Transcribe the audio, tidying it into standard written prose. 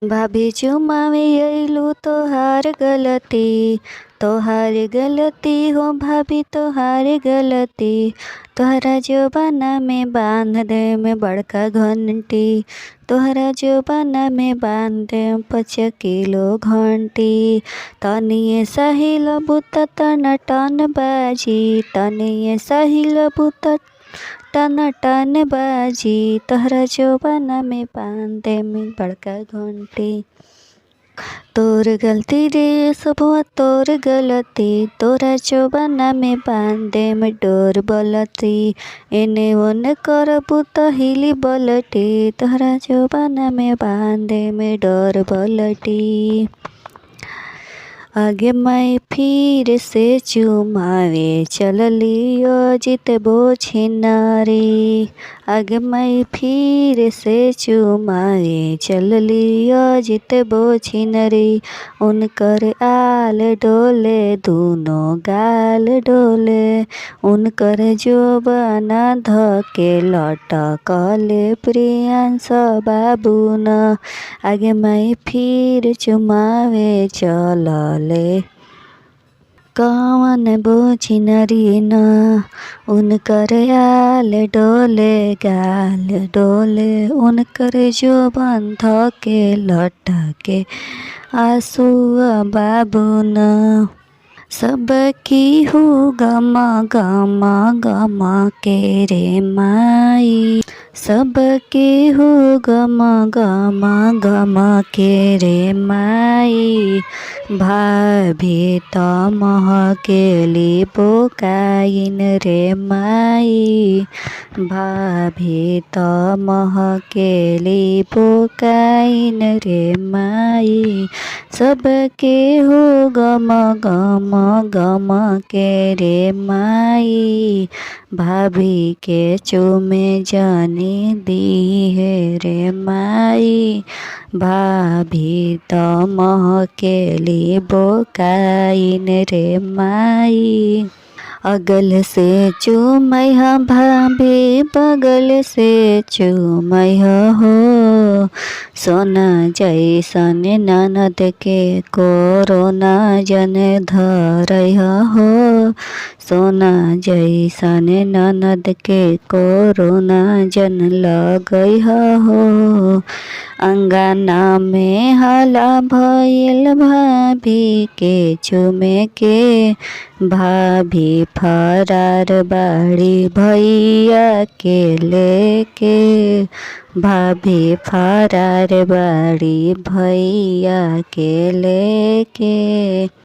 भाभी चुमावे अइलू तोहार गलती हो भाभी तोहार गलती। तोहरा जोबाना में बांध दे में बड़का घंटी। तोहरा जोबाना में बांध दे 5 किलो घंटी। तनिए सहिल बुत टन टन बाजी, तनिए सहिल बुत टन टन बाजी। तोहरा जोबाना में बांध दे में बड़का घंटी। तोर गलती रे सबवा तोर गलती, तोरा जोबाना में बांध दे में डोर बलती। एने ओने करबू त हिली बलटी, तोहरा जोबाना में बांध दे में डोर बलटी। आगे मैं फिर से चुमावे चलली अजित छिनारी। आगे मैं फिर से चुमावे चलली अजित छिनारी। उनकर आल डोले दोनों गाल डोले, उनकर जोबाना धके लटकले प्रियांश बाबू न। आगे मैं फिर चुमावे चलले कवन छिनरी न। उनकर आल डोले गाल डोले, उनकर जोबन धके लटके आंसू बाबू न। सबकी हो गमा गमा गमा के रे माई, सबके हो गमा गमा गमा के रे माई। भाभी त महकेली बोकाइन रे माई, भाभी त महकेली बोकाइन रे माई। सबके हो गमा गमा गमा के रे माई, भाभी के चुमे जानी दी है रे माई। भाभी त महकेली बोकाइन रे माई। अगल से चुमैहा भाभी बगल से चुमैहा हो, सोना जैसन ननद के कोरोना जन धरैहा हो। सोना जैसन ननद के कोरोना जन लगैहा हो। अंगना में हला भइल भाभी के चुमे के, भाभी फरार बाड़ी भैया के लेके। भाभी फरार बाड़ी भैया के लेके।